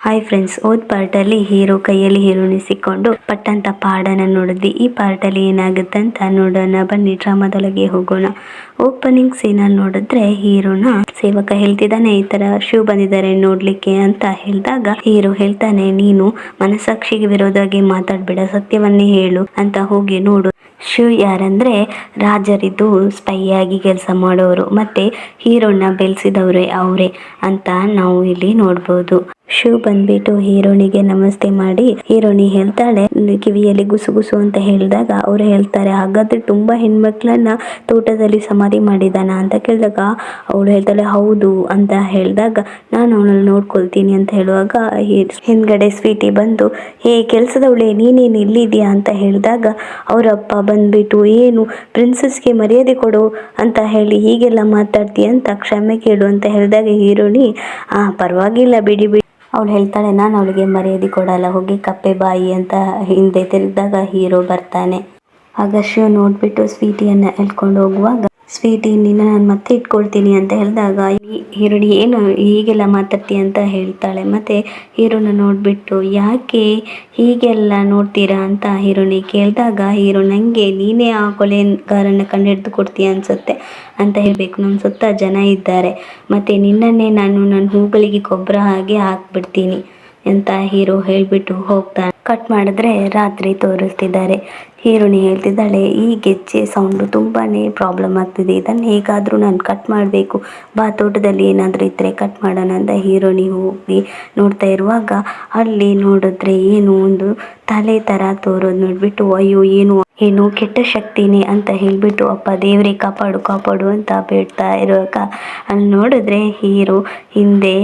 Hi friends, ಪಾರ್ಟಲ್ಲಿ hero ಕೈಯಲ್ಲಿ ಹೀರೋನಿ ಸಿಕ್ಕೊಂಡು ಪಟ್ಟಂತ ಪಾಡನ್ನ ನೋಡಿದ್ವಿ. ಈ ಪಾರ್ಟಲ್ಲಿ ಏನಾಗುತ್ತೆ ಅಂತ ನೋಡೋಣ ಬನ್ನಿ, ಡ್ರಾಮಾದೊಳಗೆ ಹೋಗೋಣ. ಓಪನಿಂಗ್ ಸೀನಲ್ಲಿ ನೋಡಿದ್ರೆ ಹೀರೋನ ಸೇವಕ ಹೇಳ್ತಿದ್ದಾನೆ, ಈ ತರ ಶಿವ್ ಬಂದಿದ್ದಾರೆ ನೋಡ್ಲಿಕ್ಕೆ ಅಂತ ಹೇಳಿದಾಗ ಹೀರೋ ಹೇಳ್ತಾನೆ, ನೀನು ಮನಸ್ಸಾಕ್ಷಿಗೆ ವಿರೋಧವಾಗಿ ಮಾತಾಡ್ಬೇಡ, ಸತ್ಯವನ್ನೇ ಹೇಳು ಅಂತ ಹೋಗಿ ನೋಡು. ಶಿವ್ ಯಾರಂದ್ರೆ ರಾಜರಿದ್ದು ಸ್ಪೈ ಆಗಿ ಕೆಲಸ ಮಾಡೋರು, ಮತ್ತೆ ಹೀರೋನ ಬೆಳೆಸಿದವ್ರೆ ಅವರೇ ಅಂತ ನಾವು ಇಲ್ಲಿ ನೋಡ್ಬೋದು. ಶಿವ್ ಬಂದ್ಬಿಟ್ಟು ಹೀರೋನಿಗೆ ನಮಸ್ತೆ ಮಾಡಿ ಹೀರೋನಿ ಹೇಳ್ತಾಳೆ, ಕಿವಿಯಲ್ಲಿ ಗುಸುಗುಸು ಅಂತ ಹೇಳಿದಾಗ ಅವ್ರು ಹೇಳ್ತಾರೆ, ಹಾಗಾದ್ರೆ ತುಂಬಾ ಹೆಣ್ಮಕ್ಳನ್ನ ತೋಟದಲ್ಲಿ ಸಮಾಧಿ ಮಾಡಿದಾನ ಅಂತ ಕೇಳಿದಾಗ ಅವಳು ಹೇಳ್ತಾಳೆ ಹೌದು ಅಂತ ಹೇಳಿದಾಗ ನಾನು ಅವಳನ್ನ ನೋಡ್ಕೊಳ್ತೀನಿ ಅಂತ ಹೇಳುವಾಗ ಹಿಂದ್ಗಡೆ ಸ್ವೀಟಿ ಬಂದು, ಹೇ ಕೆಲ್ಸದವಳೆ ನೀನೇನು ಇಲ್ಲಿದ್ಯಾ ಅಂತ ಹೇಳಿದಾಗ ಅವರಪ್ಪ ಬಂದ್ಬಿಟ್ಟು, ಏನು ಪ್ರಿನ್ಸಸ್ಗೆ ಮರ್ಯಾದೆ ಕೊಡು ಅಂತ ಹೇಳಿ ಹೀಗೆಲ್ಲ ಮಾತಾಡ್ತೀಯ ಅಂತ ಕ್ಷಮೆ ಕೇಳು ಅಂತ ಹೇಳಿದಾಗ ಹೀರೋನಿ ಪರವಾಗಿಲ್ಲ ಬಿಡಿ ಬಿಡಿ. ಅವಳು ಹೇಳ್ತಾಳೆ, ನಾನು ಅವಳಿಗೆ ಮರ್ಯಾದೆ ಕೊಡಲ್ಲ, ಹೋಗಿ ಕಪ್ಪೆ ಬಾಯಿ ಅಂತ ಹಿಂದೆ ತಿರುಗಿದಾಗ ಹೀರೋ ಬರ್ತಾನೆ. ಆಗ ಶಿವ್ ನೋಡ್ಬಿಟ್ಟು ಸ್ವೀಟಿಯನ್ನ ಎಳ್ಕೊಂಡು ಹೋಗುವಾಗ ಸ್ವೀಟಿ ನಿನ್ನ ನಾನು ಮತ್ತೆ ಇಟ್ಕೊಳ್ತೀನಿ ಅಂತ ಹೇಳಿದಾಗ ಹೀರೋನಿ ಏನು ಹೀಗೆಲ್ಲ ಮಾತಾಡ್ತೀಯ ಅಂತ ಹೇಳ್ತಾಳೆ. ಮತ್ತೆ ಹೀರೋನ ನೋಡ್ಬಿಟ್ಟು ಯಾಕೆ ಹೀಗೆಲ್ಲ ನೋಡ್ತೀರಾ ಅಂತ ಹೀರೋನಿ ಕೇಳಿದಾಗ ಹೀರೋ, ನಂಗೆ ನೀನೇ ಆ ಕೊಲೆಗಾರನ ಕಂಡು ಕೊಡ್ತೀಯ ಅನ್ಸುತ್ತೆ ಅಂತ ಹೇಳ್ಬೇಕು, ನಮ್ಮ ಸುತ್ತ ಜನ ಇದ್ದಾರೆ, ಮತ್ತೆ ನಿನ್ನನ್ನೇ ನಾನು ನನ್ನ ಹೂಗಳಿಗೆ ಗೊಬ್ಬರ ಹಾಗೆ ಹಾಕ್ಬಿಡ್ತೀನಿ ಅಂತ ಹೀರೋ ಹೇಳ್ಬಿಟ್ಟು ಹೋಗ್ತಾನೆ. ಕಟ್ ಮಾಡಿದ್ರೆ ರಾತ್ರಿ ತೋರಿಸ್ತಿದ್ದಾರೆ. ಹೀರೋನಿ ಹೇಳ್ತಿದ್ದಾಳೆ, ಈ ಗೆಜ್ಜೆ ಸೌಂಡು ತುಂಬಾನೇ ಪ್ರಾಬ್ಲಮ್ ಆಗ್ತಿದೆ, ಇದನ್ನು ಹೇಗಾದರೂ ನಾನು ಕಟ್ ಮಾಡಬೇಕು, ಬಾ ತೋಟದಲ್ಲಿ ಏನಾದರೂ ಇದ್ದರೆ ಕಟ್ ಮಾಡೋಣ ಅಂತ ಹೀರೋನಿ ಹೋಗಿ ನೋಡ್ತಾ ಇರುವಾಗ ಅಲ್ಲಿ ನೋಡಿದ್ರೆ ಏನು ಒಂದು ತಲೆ ಥರ ತೋರೋದು ನೋಡ್ಬಿಟ್ಟು, ಅಯ್ಯೋ ಏನು ಕೆಟ್ಟ ಶಕ್ತಿನೇ ಅಂತ ಹೇಳ್ಬಿಟ್ಟು ಅಪ್ಪ ದೇವರೇ ಕಾಪಾಡು ಕಾಪಾಡು ಅಂತ ಬೇಡ್ತಾ ಇರುವಾಗ ಅಲ್ಲಿ ನೋಡಿದ್ರೆ ಹೀರೋ ಹಿಂದೆ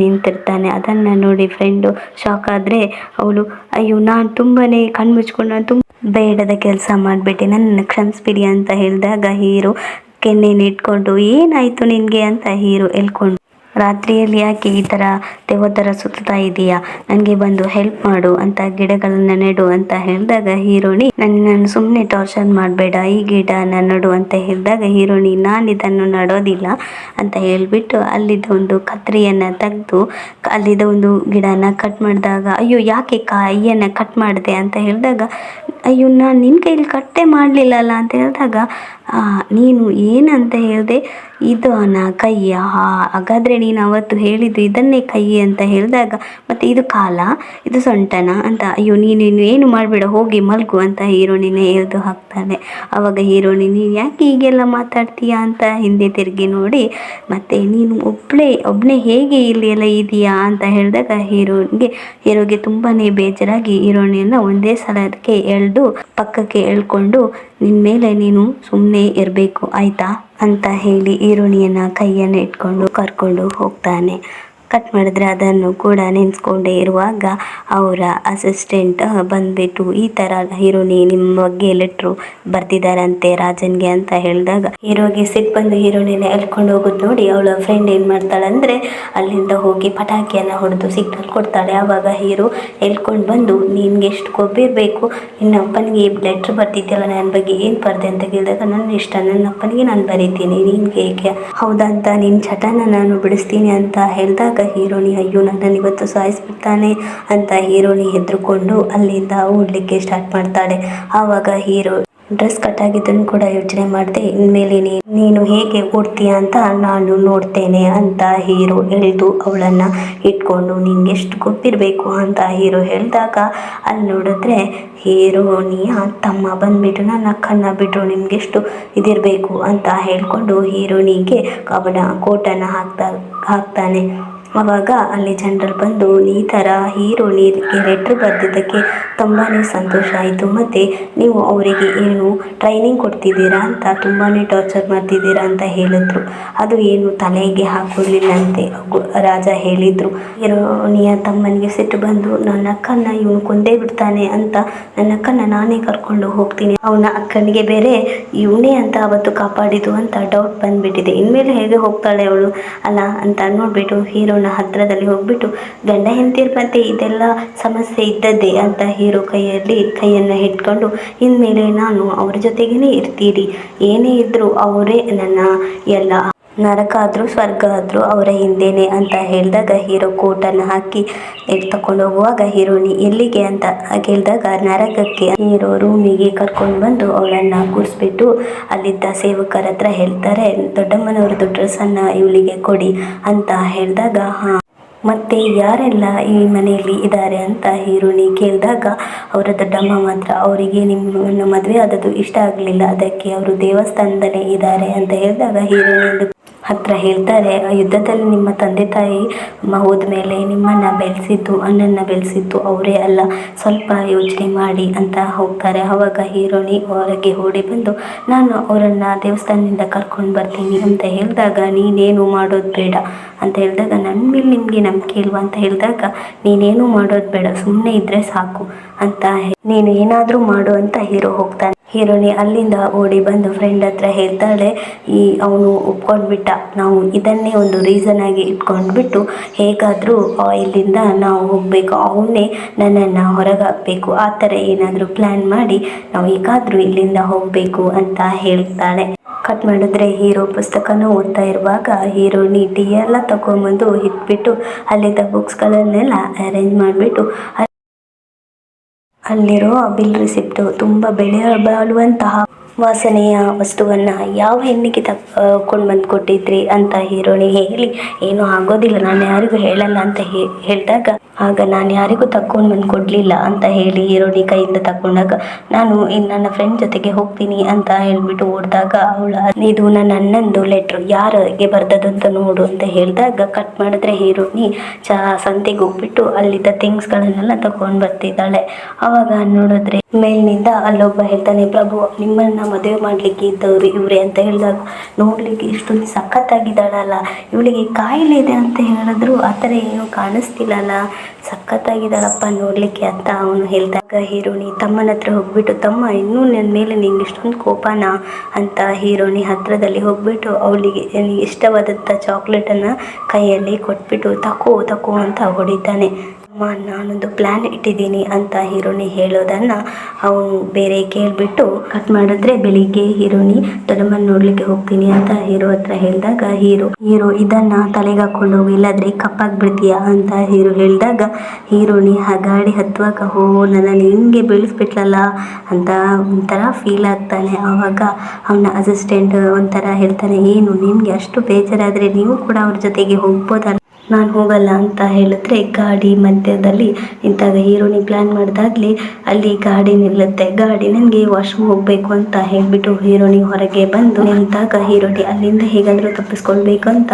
ನಿಂತಿರ್ತಾನೆ. ಅದನ್ನು ನೋಡಿ ಫ್ರೆಂಡು ಶಾಕ್ ಆದರೆ ಅವಳು, ಅಯ್ಯೋ ನಾನು ತುಂಬಾನೇ ಕಣ್ಮುಚ್ಕೊಂಡು ನಾನು ತುಂಬ ಬೇಡದ ಕೆಲಸ ಮಾಡಿಬಿಟ್ಟೆ, ನನ್ನ ಕ್ಷಮಿಸ್ಬಿಡಿ ಅಂತ ಹೇಳಿದಾಗ ಹೀರೋ ಕೆನ್ನೆನ ಇಟ್ಕೊಂಡು, ಏನಾಯಿತು ನಿನಗೆ ಅಂತ ಹೀರೋ ಹೇಳ್ಕೊಂಡು, ರಾತ್ರಿಯಲ್ಲಿ ಯಾಕೆ ಈ ಥರ ದೆವ್ವ ಥರ ಸುತ್ತಾ ಇದೆಯಾ, ನನಗೆ ಬಂದು ಹೆಲ್ಪ್ ಮಾಡು ಅಂತ ಗಿಡಗಳನ್ನ ನೆಡು ಅಂತ ಹೇಳಿದಾಗ ಹೀರೋನಿ, ನನ್ನ ಸುಮ್ಮನೆ ಟಾರ್ಚರ್ ಮಾಡಬೇಡ, ಈ ಗಿಡನ ನಡು ಅಂತ ಹೇಳಿದಾಗ ಹೀರೋನಿ, ನಾನು ಇದನ್ನು ನಡೋದಿಲ್ಲ ಅಂತ ಹೇಳಿಬಿಟ್ಟು ಅಲ್ಲಿದ್ದ ಒಂದು ಕತ್ರಿಯನ್ನು ತೆಗೆದು ಅಲ್ಲಿದ್ದ ಒಂದು ಗಿಡನ ಕಟ್ ಮಾಡಿದಾಗ, ಅಯ್ಯೋ ಯಾಕೆ ಕೈಯನ್ನು ಕಟ್ ಮಾಡಿದೆ ಅಂತ ಹೇಳಿದಾಗ, ಅಯ್ಯೋ ನಾನು ನಿನ್ನ ಕೈಯಲ್ಲಿ ಕಟ್ಟೆ ಮಾಡಲಿಲ್ಲಲ್ಲ ಅಂತ ಹೇಳಿದಾಗ, ನೀನು ಏನಂತ ಹೇಳಿದೆ, ಇದು ಕೈಯ, ಹಾಗಾದರೆ ನೀನು ಅವತ್ತು ಹೇಳಿದ್ದು ಇದನ್ನೇ ಕೈ ಅಂತ ಹೇಳಿದಾಗ, ಮತ್ತು ಇದು ಕಾಲ ಇದು ಸೊಂಟನ ಅಂತ, ಅಯ್ಯೋ ನೀನು ಏನು ಮಾಡಬೇಡ ಹೋಗಿ ಮಲ್ಗು ಅಂತ ಹೀರೋನಿನೇ ಎಳೆದು ಹಾಕ್ತಾನೆ. ಆವಾಗ ಹೀರೋನಿ, ನೀನು ಯಾಕೆ ಹೀಗೆಲ್ಲ ಮಾತಾಡ್ತೀಯಾ ಅಂತ ಹಿಂದೆ ತಿರುಗಿ ನೋಡಿ, ಮತ್ತು ನೀನು ಒಬ್ಬನೇ ಹೇಗೆ ಇಲ್ಲಿ ಎಲ್ಲ ಇದೆಯಾ ಅಂತ ಹೇಳಿದಾಗ ಹೀರೋಗೆ ತುಂಬಾ ಬೇಜಾರಾಗಿ ಹೀರೋನಿಯನ್ನು ಒಂದೇ ಸಲಕ್ಕೆ ಎಳೆದು ಪಕ್ಕಕ್ಕೆ ಎಳ್ಕೊಂಡು, ನಿನ್ನ ಮೇಲೆ ನೀನು ಸುಮ್ಮನೆ ಇರಬೇಕು ಆಯಿತಾ ಅಂತ ಹೇಳಿ ಹೀರೋನಿಯನ್ನು ಕೈಯನ್ನು ಇಟ್ಕೊಂಡು ಕರ್ಕೊಂಡು ಹೋಗ್ತಾನೆ. ಕಟ್ ಮಾಡಿದ್ರೆ ಅದನ್ನು ಕೂಡ ನೆನೆಸ್ಕೊಂಡೇ ಇರುವಾಗ ಅವರ ಅಸಿಸ್ಟೆಂಟ್ ಬಂದ್ಬಿಟ್ಟು, ಈ ಥರ ಹೀರೋನಿ ನಿಮ್ಮ ಬಗ್ಗೆ ಲೆಟ್ರು ಬರ್ತಿದ್ದಾರಂತೆ ರಾಜನ್ಗೆ ಅಂತ ಹೇಳಿದಾಗ ಹೀರೋಗೆ ಸಿಟ್ಟು ಬಂದು ಹೀರೋನಿನ ಎಳ್ಕೊಂಡು ಹೋಗೋದು ನೋಡಿ ಅವಳ ಫ್ರೆಂಡ್ ಏನು ಮಾಡ್ತಾಳೆ ಅಂದರೆ ಅಲ್ಲಿಂದ ಹೋಗಿ ಪಟಾಕಿಯನ್ನು ಹೊಡೆದು ಸಿಗ್ನಲ್ ಕೊಡ್ತಾಳೆ. ಆವಾಗ ಹೀರೋ ಎಳ್ಕೊಂಡು ಬಂದು, ನಿನ್ಗೆ ಎಷ್ಟು ಕೊಬ್ಬಿರಬೇಕು, ನಿನ್ನ ಅಪ್ಪನಿಗೆ ಲೆಟ್ರ್ ಬರ್ತಿದ್ಯಲ್ಲ ನನ್ನ ಬಗ್ಗೆ ಏನು ಬರ್ದೆ ಅಂತ ಕೇಳಿದಾಗ, ನನ್ನ ಇಷ್ಟ, ನನ್ನ ಅಪ್ಪನಿಗೆ ನಾನು ಬರೀತೀನಿ, ನಿನ್ಗೆ ಏಕೆ ಹೌದಂತ ನಿನ್ನ ಚಟನ ನಾನು ಬಿಡಿಸ್ತೀನಿ ಅಂತ ಹೇಳಿದಾಗ ಹೀರೋನಿ, ಅಯ್ಯೋ ನನ್ನನ್ನು ಇವತ್ತು ಸಾಯಿಸ್ಬಿಡ್ತಾನೆ ಅಂತ ಹೀರೋನಿ ಹೆದರ್ಕೊಂಡು ಅಲ್ಲಿಂದ ಓಡಲಿಕ್ಕೆ ಸ್ಟಾರ್ಟ್ ಮಾಡ್ತಾಳೆ. ಆವಾಗ ಹೀರೋ ಡ್ರೆಸ್ ಕಟ್ಟಾಗಿದ್ದನ್ನು ಕೂಡ ಯೋಚನೆ ಮಾಡಿದೆ, ಇನ್ಮೇಲೆ ನೀನು ಹೇಗೆ ಓಡ್ತೀಯ ಅಂತ ನಾನು ನೋಡ್ತೇನೆ ಅಂತ ಹೀರೋ ಎಳೆದು ಅವಳನ್ನು ಇಟ್ಕೊಂಡು, ನಿನ್ಗೆ ಎಷ್ಟು ಗೊತ್ತಿರಬೇಕು ಅಂತ ಹೀರೋ ಹೇಳಿದಾಗ ಅಲ್ಲಿ ನೋಡಿದ್ರೆ ಹೀರೋನಿಯ ತಮ್ಮ ಬಂದ್ಬಿಟ್ಟು, ನನ್ನ ಅಕ್ಕನ್ನ ಬಿಟ್ಟರು ನಿಮ್ಗೆಷ್ಟು ಇದಿರಬೇಕು ಅಂತ ಹೇಳ್ಕೊಂಡು ಹೀರೋನಿಗೆ ಅವನ ಕೋಟನ್ನು ಹಾಕ್ತಾನೆ. ಆವಾಗ ಅಲ್ಲಿ ಜನರಲ್ ಬಂದು, ಈ ಥರ ಹೀರೋನಿಗೆ ಲೆಟ್ರ್ ಬರೆದಿದ್ದಕ್ಕೆ ತುಂಬಾ ಸಂತೋಷ ಆಯಿತು, ಮತ್ತು ನೀವು ಅವರಿಗೆ ಏನು ಟ್ರೈನಿಂಗ್ ಕೊಡ್ತಿದ್ದೀರಾ ಅಂತ ತುಂಬಾ ಟಾರ್ಚರ್ ಮಾಡ್ತಿದ್ದೀರಾ ಅಂತ ಹೇಳಿದ್ರು, ಅದು ಏನು ತಲೆಗೆ ಹಾಕೊಳ್ಳಿಲ್ಲಂತೆ ರಾಜ ಹೇಳಿದರು. ಹೀರೋನಿಯ ತಮ್ಮನಿಗೆ ಸಿಟ್ಟು ಬಂದು, ನನ್ನ ಅಕ್ಕನ್ನ ಇವನು ಕೊಂದೇ ಬಿಡ್ತಾನೆ ಅಂತ ನನ್ನ ಅಕ್ಕನ್ನ ನಾನೇ ಕರ್ಕೊಂಡು ಹೋಗ್ತೀನಿ, ಅವನ ಅಕ್ಕನಿಗೆ ಬೇರೆ ಇವನೇ ಅಂತ ಅವತ್ತು ಕಾಪಾಡಿದ್ದು ಅಂತ ಡೌಟ್ ಬಂದುಬಿಟ್ಟಿದೆ, ಇನ್ಮೇಲೆ ಹೇಗೆ ಹೋಗ್ತಾಳೆ ಅವಳು ಅಲ್ಲ ಅಂತ ನೋಡಿಬಿಟ್ಟು ಹೀರೋ ಹತ್ರದಲ್ಲಿ ಹೋಗ್ಬಿಟ್ಟು, ಗಂಡ ಹೆಂಡತಿರ ಮಧ್ಯೆ ಇದೆಲ್ಲ ಸಮಸ್ಯೆ ಇದ್ದದ್ದೇ ಅಂತ ಹೀರೋ ಕೈಯನ್ನು ಇಟ್ಕೊಂಡು, ಇನ್ಮೇಲೆ ನಾನು ಅವ್ರ ಜೊತೆಗೇನೆ ಇರ್ತೀರಿ, ಏನೇ ಇದ್ರು ಅವರೇ ನನ್ನ ಎಲ್ಲ ನರಕ ಆದ್ರೂ ಸ್ವರ್ಗ ಆದ್ರೂ ಅವರ ಹಿಂದೆನೆ ಅಂತ ಹೇಳಿದಾಗ ಹೀರೋ ಕೋಟನ್ನು ಹಾಕಿ ತಕೊಂಡು ಹೋಗುವಾಗ ಹೀರೋನಿ ಎಲ್ಲಿಗೆ ಅಂತ ಕೇಳಿದಾಗ ನರಕಕ್ಕೆ. ಹೀರೋ ರೂಮಿಗೆ ಕರ್ಕೊಂಡು ಬಂದು ಅವಳನ್ನ ಕೂರಿಸ್ಬಿಟ್ಟು ಅಲ್ಲಿದ್ದ ಸೇವಕರ ಹತ್ರ ಹೇಳ್ತಾರೆ, ದೊಡ್ಡಮ್ಮನವ್ರದ್ದು ಡ್ರೆಸ್ಸನ್ನು ಇವಳಿಗೆ ಕೊಡಿ ಅಂತ ಹೇಳಿದಾಗ ಮತ್ತೆ ಯಾರೆಲ್ಲ ಈ ಮನೆಯಲ್ಲಿ ಇದ್ದಾರೆ ಅಂತ ಹೀರೋನಿ ಕೇಳಿದಾಗ ಅವರ ದೊಡ್ಡಮ್ಮ ಮಾತ್ರ ಅವರಿಗೆ ನಿಮ್ಮನ್ನು ಮದುವೆ ಆದದ್ದು ಇಷ್ಟ ಆಗಲಿಲ್ಲ, ಅದಕ್ಕೆ ಅವರು ದೇವಸ್ಥಾನದಲ್ಲೇ ಇದ್ದಾರೆ ಅಂತ ಹೇಳಿದಾಗ ಹೀರೋನಿ ಹತ್ರ ಹೇಳ್ತಾರೆ, ಯುದ್ಧದಲ್ಲಿ ನಿಮ್ಮ ತಂದೆ ತಾಯಿ ಹೋದ ಮೇಲೆ ನಿಮ್ಮನ್ನು ಬೆಳೆಸಿದ್ದು ಅಣ್ಣನ ಬೆಳೆಸಿದ್ದು ಅವರೇ ಅಲ್ಲ, ಸ್ವಲ್ಪ ಯೋಚನೆ ಮಾಡಿ ಅಂತ ಹೋಗ್ತಾರೆ. ಆವಾಗ ಹೀರೋನಿ ಹೊರಗೆ ಓಡಿ ಬಂದು ನಾನು ಅವರನ್ನು ದೇವಸ್ಥಾನದಿಂದ ಕರ್ಕೊಂಡು ಬರ್ತೀನಿ ಅಂತ ಹೇಳಿದಾಗ ನೀನೇನು ಮಾಡೋದು ಬೇಡ ಅಂತ ಹೇಳಿದಾಗ ನನ್ನ ಮೇಲೆ ನಿಮಗೆ ನಂಬಿಕೆ ಇಲ್ವಾ ಅಂತ ಹೇಳಿದಾಗ ನೀನೇನು ಮಾಡೋದು ಬೇಡ, ಸುಮ್ಮನೆ ಇದ್ದರೆ ಸಾಕು ಅಂತ ನೀನು ಏನಾದರೂ ಮಾಡು ಅಂತ ಹೀರೋ ಹೋಗ್ತಾನೆ. ಹೀರೋನಿ ಅಲ್ಲಿಂದ ಓಡಿ ಬಂದು ಫ್ರೆಂಡ್ ಹತ್ರ ಹೇಳ್ತಾಳೆ, ಅವನು ಒಪ್ಕೊಂಡ್ಬಿಟ್ಟ, ನಾವು ಇದನ್ನೇ ಒಂದು ರೀಸನ್ ಆಗಿ ಇಟ್ಕೊಂಡ್ಬಿಟ್ಟು ಹೇಗಾದರೂ ಇಲ್ಲಿಂದ ನಾವು ಹೋಗಬೇಕು, ಅವನ್ನೇ ನನ್ನನ್ನು ಹೊರಗೆ ಹಾಕಬೇಕು, ಆ ಥರ ಏನಾದರೂ ಪ್ಲ್ಯಾನ್ ಮಾಡಿ ನಾವು ಹೇಗಾದರೂ ಇಲ್ಲಿಂದ ಹೋಗಬೇಕು ಅಂತ ಹೇಳ್ತಾಳೆ. ಕಟ್ ಮಾಡಿದ್ರೆ ಹೀರೋ ಪುಸ್ತಕನೂ ಓದ್ತಾ ಇರುವಾಗ ಹೀರೋನಿ ಟೀ ಎಲ್ಲ ತಗೊಂಬಂದು ಇಟ್ಬಿಟ್ಟು ಅಲ್ಲಿದ್ದ ಬುಕ್ಸ್ಗಳನ್ನೆಲ್ಲ ಅರೇಂಜ್ ಮಾಡಿಬಿಟ್ಟು ಅಲ್ಲಿರೋ ಬಿಲ್ ರಿಸಿಪ್ಟು ತುಂಬ ಬೆಲೆ ಬಾಳುವಂತಹ ವಾಸನೆಯ ವಸ್ತುವನ್ನು ಯಾವ ಹೆಣ್ಣಿಗೆ ತಕ್ಕೊಂಡು ಬಂದು ಕೊಟ್ಟಿದ್ರಿ ಅಂತ ಹೀರೋಣಿ ಹೇಳಿ, ಏನೂ ಆಗೋದಿಲ್ಲ, ನಾನು ಯಾರಿಗೂ ಹೇಳಲ್ಲ ಅಂತ ಹೇಳಿದಾಗ ಆಗ ನಾನು ಯಾರಿಗೂ ತಕ್ಕೊಂಡು ಬಂದು ಕೊಡಲಿಲ್ಲ ಅಂತ ಹೇಳಿ ಹೀರೋಣಿ ಕೈಯಿಂದ ತಗೊಂಡಾಗ ನಾನು ನನ್ನ ಫ್ರೆಂಡ್ ಜೊತೆಗೆ ಹೋಗ್ತೀನಿ ಅಂತ ಹೇಳ್ಬಿಟ್ಟು ಓಡಿದಾಗ ಇದು ನನ್ನ ಅಣ್ಣಂದು ಲೆಟ್ರು, ಯಾರಿಗೆ ಬರ್ದದಂತ ನೋಡು ಅಂತ ಹೇಳಿದಾಗ ಕಟ್ ಮಾಡಿದ್ರೆ ಹೀರೋಣಿ ಸಂತೆಗೆ ಹೋಗ್ಬಿಟ್ಟು ಅಲ್ಲಿದ್ದ ಥಿಂಗ್ಸ್ಗಳನ್ನೆಲ್ಲ ತಗೊಂಡು ಬರ್ತಿದ್ದಾಳೆ. ಆವಾಗ ನೋಡಿದ್ರೆ ಮೇಲಿನಿಂದ ಅಲ್ಲೊಬ್ಬ ಹೇಳ್ತಾನೆ, ಪ್ರಭು ನಿಮ್ಮನ್ನ ಮದುವೆ ಮಾಡ್ಲಿಕ್ಕೆ ಇದ್ದವ್ರು ಇವ್ರೆ ಅಂತ ಹೇಳಿದಾಗ ನೋಡ್ಲಿಕ್ಕೆ ಇಷ್ಟೊಂದು ಸಖತ್ತಾಗಿದ್ದಾಳಲ್ಲ, ಇವಳಿಗೆ ಕಾಯಿಲೆ ಇದೆ ಅಂತ ಹೇಳಿದ್ರು ಆ ಥರ ಏನು ಕಾಣಿಸ್ತಿಲ್ಲಲ್ಲ, ಸಖತ್ತಾಗಿದ್ದಾಳಪ್ಪ ನೋಡ್ಲಿಕ್ಕೆ ಅಂತ ಅವನು ಹೇಳಿದಾಗ ಹೀರೋಣಿ ತಮ್ಮನ ಹತ್ರ ಹೋಗ್ಬಿಟ್ಟು, ತಮ್ಮ ಇನ್ನೂ ನನ್ನ ಮೇಲೆ ನಿಂಗೆ ಇಷ್ಟೊಂದು ಕೋಪನಾ ಅಂತ ಹೀರೋಣಿ ಹತ್ರದಲ್ಲಿ ಹೋಗ್ಬಿಟ್ಟು ಅವಳಿಗೆ ಇಷ್ಟವಾದಂಥ ಚಾಕ್ಲೇಟನ್ನು ಕೈಯಲ್ಲಿ ಕೊಟ್ಬಿಟ್ಟು ತಕೋ ಅಂತ ಹೊಡಿತಾನೆ. ನಾನೊಂದು ಪ್ಲ್ಯಾನ್ ಇಟ್ಟಿದ್ದೀನಿ ಅಂತ ಹೀರೋನಿ ಹೇಳೋದನ್ನು ಅವನು ಬೇರೆ ಕೇಳಿಬಿಟ್ಟು ಕಟ್ ಮಾಡಿದ್ರೆ ಬೆಳಿಗ್ಗೆ ಹೀರೋನಿ ದೊಡ್ಡಮ್ಮನ ನೋಡ್ಲಿಕ್ಕೆ ಹೋಗ್ತೀನಿ ಅಂತ ಹೀರೋ ಹತ್ರ ಹೇಳಿದಾಗ ಹೀರೋ ಇದನ್ನು ತಲೆಗೆ ಹಾಕೊಂಡು ಹೋಗಿ ಇಲ್ಲಾದ್ರೆ ಕಪ್ಪಾಗ್ಬಿಡ್ತೀಯಾ ಅಂತ ಹೀರೋ ಹೇಳಿದಾಗ ಹೀರೋನಿ ಆ ಗಾಡಿ ಹತ್ತುವಾಗ ನನ್ನನ್ನು ಹಿಂಗೆ ಬೆಳೆಸ್ಬಿಟ್ಲಲ್ಲ ಅಂತ ಒಂಥರ ಫೀಲ್ ಆಗ್ತಾನೆ. ಆವಾಗ ಅವನ ಅಸಿಸ್ಟೆಂಟ್ ಒಂಥರ ಹೇಳ್ತಾನೆ, ಏನು ನಿಮಗೆ ಅಷ್ಟು ಬೇಜಾರಾದರೆ ನೀವು ಕೂಡ ಅವ್ರ ಜೊತೆಗೆ ಹೋಗ್ಬೋದಲ್ಲ, ನಾನು ಹೋಗಲ್ಲ ಅಂತ ಹೇಳಿದ್ರೆ ಗಾಡಿ ಮಧ್ಯದಲ್ಲಿ ನಿಂತಾಗ ಹೀರೋನಿ ಪ್ಲ್ಯಾನ್ ಮಾಡಿದಾಗಲೇ ಅಲ್ಲಿ ಗಾಡಿ ನಿಲ್ಲುತ್ತೆ. ಗಾಡಿ ನನಗೆ ವಾಶ್ರೂಮ್ ಹೋಗಬೇಕು ಅಂತ ಹೇಳಿಬಿಟ್ಟು ಹೀರೋನಿ ಹೊರಗೆ ಬಂದು ನಿಂತಾಗ ಹೀರೋನಿ ಅಲ್ಲಿಂದ ಹೇಗಾದರೂ ತಪ್ಪಿಸ್ಕೊಳ್ಬೇಕು ಅಂತ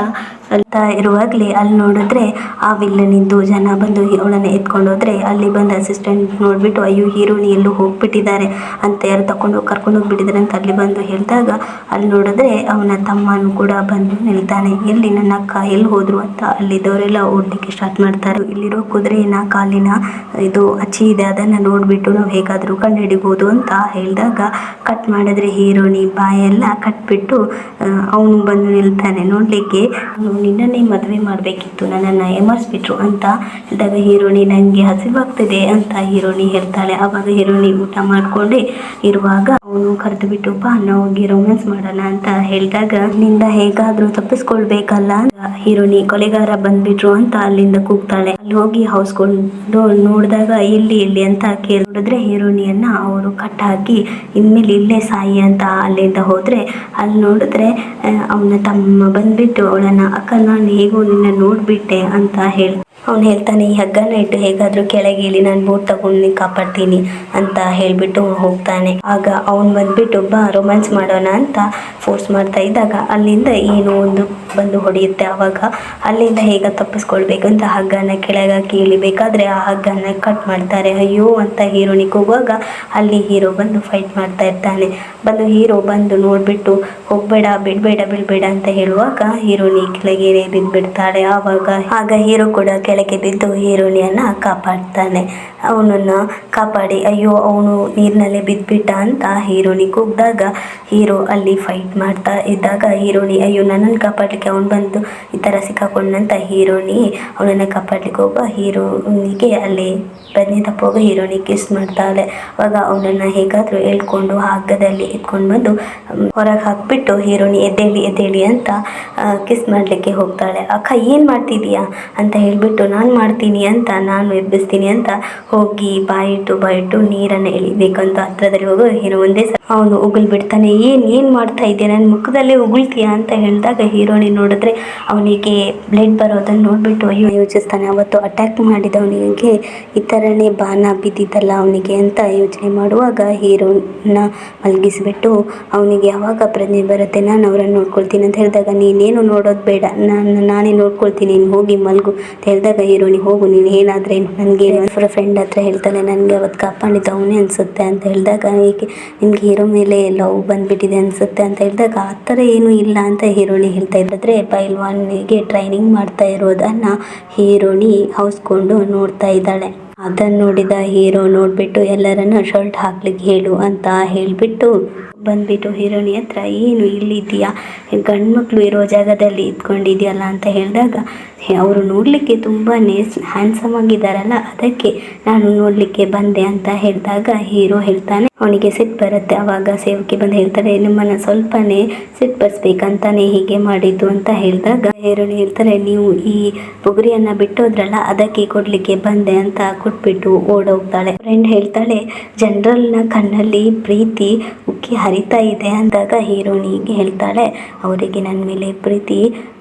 ಇರುವಾಗಲೇ ಅಲ್ಲಿ ನೋಡಿದ್ರೆ ಆ ವಿಲ್ಲನಿದ್ದು ಜನ ಬಂದು ಅವಳನ್ನು ಎತ್ಕೊಂಡು ಹೋದ್ರೆ ಅಲ್ಲಿ ಬಂದು ಅಸಿಸ್ಟೆಂಟ್ ನೋಡಿಬಿಟ್ಟು ಅಯ್ಯೋ ಹೀರೋನಿ ಎಲ್ಲೂ ಹೋಗ್ಬಿಟ್ಟಿದ್ದಾರೆ ಅಂತ ಯಾರು ಕರ್ಕೊಂಡು ಹೋಗ್ಬಿಟ್ಟಿದ್ದಾರೆ ಅಂತ ಅಲ್ಲಿ ಬಂದು ಹೇಳಿದಾಗ ಅಲ್ಲಿ ನೋಡಿದ್ರೆ ಅವನ ತಮ್ಮನೂ ಕೂಡ ಬಂದು ನಿಲ್ತಾನೆ. ಎಲ್ಲಿ ನನ್ನ ಅಕ್ಕ ಎಲ್ಲಿ ಹೋದ್ರು ಅಂತ ಅಲ್ಲಿದ್ದವರೆಲ್ಲ ಓಡಲಿಕ್ಕೆ ಸ್ಟಾರ್ಟ್ ಮಾಡ್ತಾರೆ. ಇಲ್ಲಿರೋ ಕುದುರೆನ ಕಾಲಿನ ಇದು ಅಚ್ಚಿ ಇದೆ, ಅದನ್ನು ನೋಡಿಬಿಟ್ಟು ನಾವು ಹೇಗಾದರೂ ಕಂಡು ಹಿಡಿಬೋದು ಅಂತ ಹೇಳಿದಾಗ ಕಟ್ ಮಾಡಿದ್ರೆ ಹೀರೋನಿ ಬಾಯೆಲ್ಲ ಕಟ್ಬಿಟ್ಟು ಅವನು ಬಂದು ನಿಲ್ತಾನೆ. ನೋಡಲಿಕ್ಕೆ ನಿನ್ನನ್ನೇ ಮದುವೆ ಮಾಡಬೇಕಿತ್ತು, ನನ್ನನ್ನು ಎಮರ್ಸ್ಬಿಟ್ರು ಅಂತ ಹೇಳಿದಾಗ ಹೀರೋನಿ ನನಗೆ ಹಸಿವಾಗ್ತಿದೆ ಅಂತ ಹೀರೋನಿ ಹೇಳ್ತಾಳೆ. ಆವಾಗ ಹೀರೋನಿ ಊಟ ಮಾಡಿಕೊಂಡೇ ಇರುವಾಗ ಅವನು ಕರೆದು ಬಿಟ್ಟು ಬಾ ನಾವು ಹೋಗಿ ರೊಮ್ಯಾನ್ಸ್ ಮಾಡೋಣ ಅಂತ ಹೇಳಿದಾಗ ನಿಂದ ಹೇಗಾದರೂ ತಪ್ಪಿಸ್ಕೊಳ್ಬೇಕಲ್ಲ ಹೀರೋನಿ ಕೊಲೆಗಾರ ಬಂದ್ಬಿಟ್ರು ಅಂತ ಅಲ್ಲಿಂದ ಕೂಗ್ತಾಳೆ. ಅಲ್ಲಿ ಹೋಗಿ ಹೌಸ್ಕೊಂಡು ನೋಡಿದಾಗ ಎಲ್ಲಿ ಅಂತ ಕೇಳಿದ್ರೆ ಹೀರೋನಿಯನ್ನ ಅವರು ಕಟ್ ಹಾಕಿ ಇನ್ಮೇಲೆ ಇಲ್ಲೇ ಸಾಯಿ ಅಂತ ಅಲ್ಲಿಂದ ಹೋದ್ರೆ ಅಲ್ಲಿ ನೋಡಿದ್ರೆ ಅವನ ತಮ್ಮ ಬಂದ್ಬಿಟ್ಟು ಅವಳನ್ನ ಅಕ್ಕ ನಾನು ಹೇಗೋ ನಿನ್ನ ನೋಡ್ಬಿಟ್ಟೆ ಅಂತ ಅವ್ನು ಹೇಳ್ತಾನೆ, ಈ ಹಗ್ಗನ ಇಟ್ಟು ಹೇಗಾದರೂ ಕೆಳಗೆ ಇಳಿ, ನಾನು ಬೋಟ್ ತಗೊಂಡು ಕಾಪಾಡ್ತೀನಿ ಅಂತ ಹೇಳಿಬಿಟ್ಟು ಹೋಗ್ತಾನೆ. ಆಗ ಅವ್ನು ಬಂದ್ಬಿಟ್ಟು ಬಾ ರೊಮ್ಯಾನ್ಸ್ ಮಾಡೋಣ ಅಂತ ಫೋರ್ಸ್ ಮಾಡ್ತಾ ಇದ್ದಾಗ ಅಲ್ಲಿಂದ ಏನೋ ಒಂದು ಬಂದು ಹೊಡೆಯುತ್ತೆ. ಆವಾಗ ಅಲ್ಲಿಂದ ಹೇಗೆ ತಪ್ಪಿಸ್ಕೊಳ್ಬೇಕಂತ ಹಗ್ಗನ ಕೆಳಗೆ ಇಳಿಬೇಕಾದ್ರೆ ಆ ಹಗ್ಗನ ಕಟ್ ಮಾಡ್ತಾರೆ. ಅಯ್ಯೋ ಅಂತ ಹೀರೋನಿ ಕೂಗುವಾಗ ಅಲ್ಲಿ ಹೀರೋ ಬಂದು ಫೈಟ್ ಮಾಡ್ತಾ ಇರ್ತಾನೆ. ಹೀರೋ ಬಂದು ನೋಡ್ಬಿಟ್ಟು ಹೋಗ್ಬೇಡ ಬಿಡ್ಬೇಡ ಅಂತ ಹೇಳುವಾಗ ಹೀರೋನಿ ಕೆಳಗೆ ಬಿದ್ದುಬಿಡ್ತಾಳೆ. ಆಗ ಹೀರೋ ಕೂಡ ಕೆಳಗೆ ಬಿದ್ದು ಹೀರೋಣಿಯನ್ನು ಕಾಪಾಡ್ತಾನೆ. ಅವನನ್ನು ಕಾಪಾಡಿ ಅಯ್ಯೋ ಅವನು ನೀರಿನಲ್ಲೇ ಬಿದ್ದುಬಿಟ್ಟ ಅಂತ ಹೀರೋಣಿ ಕೂಗಿದಾಗ ಹೀರೋ ಅಲ್ಲಿ ಫೈಟ್ ಮಾಡ್ತಾ ಇದ್ದಾಗ ಹೀರೋಣಿ ಅಯ್ಯೋ ನನ್ನನ್ನು ಕಾಪಾಡಲಿಕ್ಕೆ ಅವ್ನು ಬಂದು ಈ ಥರ ಸಿಕ್ಕಾಕೊಂಡಂತ ಹೀರೋಣಿ ಅವನನ್ನು ಕಾಪಾಡ್ಲಿಕ್ಕೆ ಹೋಗುವ ಹೀರೋನಿಗೆ ಅಲ್ಲಿ ಪ್ರಜ್ಞೆ ತಪ್ಪೋಗ ಹೀರೋಣಿ ಕಿಸ್ ಮಾಡ್ತಾಳೆ. ಅವಾಗ ಅವನನ್ನು ಹೇಗಾದರೂ ಹೇಳ್ಕೊಂಡು ಹಗ್ಗದಲ್ಲಿ ಎತ್ಕೊಂಡು ಬಂದು ಹೊರಗೆ ಹಾಕಿಬಿಟ್ಟು ಹೀರೋಣಿ ಎದ್ದೇಳಿ ಅಂತ ಕಿಸ್ ಮಾಡಲಿಕ್ಕೆ ಹೋಗ್ತಾಳೆ. ಅಕ್ಕ ಏನು ಮಾಡ್ತಿದೀಯಾ ಅಂತ ಹೇಳಿಬಿಟ್ಟು ನಾನು ಮಾಡ್ತೀನಿ ಅಂತ ನಾನು ಎಬ್ಬಿಸ್ತೀನಿ ಅಂತ ಹೋಗಿ ಬಾಯಿಟ್ಟು ನೀರನ್ನು ಎಳಿಬೇಕಂತ ಹತ್ರದಲ್ಲಿ ಹೋಗೋ ಹೀರೋ ಒಂದೇ ಅವನು ಉಗುಳು ಬಿಡ್ತಾನೆ. ಏನು ಮಾಡ್ತಾ ಇದೆಯಾ ನನ್ನ ಮುಖದಲ್ಲೇ ಉಗುಳ್ತೀಯಾ ಅಂತ ಹೇಳಿದಾಗ ಹೀರೋಣಿ ನೋಡಿದ್ರೆ ಅವನಿಗೆ ಬ್ಲಡ್ ಬರೋದನ್ನು ನೋಡಿಬಿಟ್ಟು ಅಯ್ಯೋ ಯೋಚಿಸ್ತಾನೆ. ಅವತ್ತು ಅಟ್ಯಾಕ್ ಮಾಡಿದವನಿಗೆ ಈ ಥರನೇ ಬಾಣ ಬಿದ್ದಿದ್ದಲ್ಲ ಅವನಿಗೆ ಅಂತ ಯೋಚನೆ ಮಾಡುವಾಗ ಹೀರೋನ ಮಲಗಿಸಿಬಿಟ್ಟು ಅವನಿಗೆ ಯಾವಾಗ ಪ್ರಜ್ಞೆ ಬರುತ್ತೆ ನಾನು ಅವರನ್ನು ನೋಡ್ಕೊಳ್ತೀನಿ ಅಂತ ಹೇಳಿದಾಗ ನೀನೇನು ನೋಡೋದು ಬೇಡ ನಾನೇ ನೋಡ್ಕೊಳ್ತೀನಿ ನೀನು ಹೋಗಿ ಮಲಗು ಅಂತ ಹೇಳಿದಾಗ ಹೀರೋಣಿ ಹೋಗು ನೀನು ಏನಾದರೆ ನನಗೆ ಫ್ರೆಂಡ್ ಹತ್ರ ಹೇಳ್ತಾನೆ ನನಗೆ ಅವತ್ತು ಕಾಪಾಡಿದ್ದು ಅವನೇ ಅನಿಸುತ್ತೆ ಅಂತ ಹೇಳಿದಾಗ ನಿಮಗೆ ಹೀರೋ ಮೇಲೆ ಲವ್ ಬಂದುಬಿಟ್ಟಿದೆ ಅನಿಸುತ್ತೆ ಅಂತ ಹೇಳಿದಾಗ ಆ ಥರ ಏನೂ ಇಲ್ಲ ಅಂತ ಹೀರೋಣಿ ಹೇಳ್ತಾ ಇದ್ದರೆ ಪೈಲ್ವಾನಿಗೆ ಟ್ರೈನಿಂಗ್ ಮಾಡ್ತಾ ಇರೋದನ್ನು ಹೀರೋಣಿ ಹೌಸ್ಕೊಂಡು ನೋಡ್ತಾ ಇದ್ದಾಳೆ. ಅದನ್ನು ನೋಡಿದ ಹೀರೋ ನೋಡಿಬಿಟ್ಟು ಎಲ್ಲರನ್ನ ಶರ್ಟ್ ಹಾಕ್ಲಿಕ್ಕೆ ಹೇಳು ಅಂತ ಹೇಳಿಬಿಟ್ಟು ಬಂದುಬಿಟ್ಟು ಹೀರೋಣಿ ಹತ್ರ ಏನು ಇಲ್ಲಿದ್ದೀಯಾ ಗಂಡು ಮಕ್ಕಳು ಇರೋ ಜಾಗದಲ್ಲಿ ಇದ್ಕೊಂಡಿದೆಯಲ್ಲ ಅಂತ ಹೇಳಿದಾಗ ಅವರು ನೋಡಲಿಕ್ಕೆ ತುಂಬಾ ಹ್ಯಾಂಡ್ಸಮ್ ಆಗಿದ್ದಾರಲ್ಲ ಅದಕ್ಕೆ ನಾನು ನೋಡಲಿಕ್ಕೆ ಬಂದೆ ಅಂತ ಹೇಳಿದಾಗ ಹೀರೋ ಹೇಳ್ತಾನೆ ಅವನಿಗೆ ಸಿಟ್ಟು ಬರುತ್ತೆ. ಆವಾಗ ಸೇವಕಿ ಬಂದು ಹೇಳ್ತಾರೆ ನಿಮ್ಮನ್ನು ಸ್ವಲ್ಪನೇ ಸಿಟ್ಟು ಬರ್ಸ್ಬೇಕಂತಾನೆ ಹೀಗೆ ಮಾಡಿದ್ದು ಅಂತ ಹೇಳಿದಾಗ ಹೀರೋಣಿ ಹೇಳ್ತಾರೆ ನೀವು ಈ ಬುಗುರಿಯನ್ನು ಬಿಟ್ಟೋದ್ರಲ್ಲ ಅದಕ್ಕೆ ಕೊಡಲಿಕ್ಕೆ ಬಂದೆ ಅಂತ ಕೊಟ್ಬಿಟ್ಟು ಓಡೋಗ್ತಾಳೆ. ಫ್ರೆಂಡ್ ಹೇಳ್ತಾಳೆ ಜನರಲ್ನ ಕಣ್ಣಲ್ಲಿ ಪ್ರೀತಿ ಉಕ್ಕಿ ಹರಿತಾ ಇದೆ ಅಂದಾಗ ಹೀರೋಣಿಗೆ ಹೇಳ್ತಾಳೆ ಅವರಿಗೆ ನನ್ನ ಮೇಲೆ ಪ್ರೀತಿ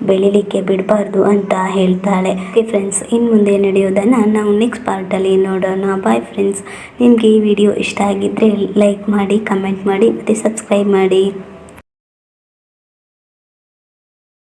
ಬೆಳಿಲಿಕ್ಕೆ ಬಿಡಬಾರ್ದು ಅಂತ ಹೇಳ್ತಾಳೆ. ಓಕೆ ಫ್ರೆಂಡ್ಸ್, ಇನ್ನು ಮುಂದೆ ನಡೆಯೋದನ್ನು ನಾವು ನೆಕ್ಸ್ಟ್ ಪಾರ್ಟಲ್ಲಿ ನೋಡೋಣ. Bye friends. ನಿಮಗೆ ಈ ವಿಡಿಯೋ ಇಷ್ಟ ಆಗಿದ್ದರೆ ಲೈಕ್ ಮಾಡಿ, ಕಮೆಂಟ್ ಮಾಡಿ ಮತ್ತು ಸಬ್ಸ್ಕ್ರೈಬ್ ಮಾಡಿ.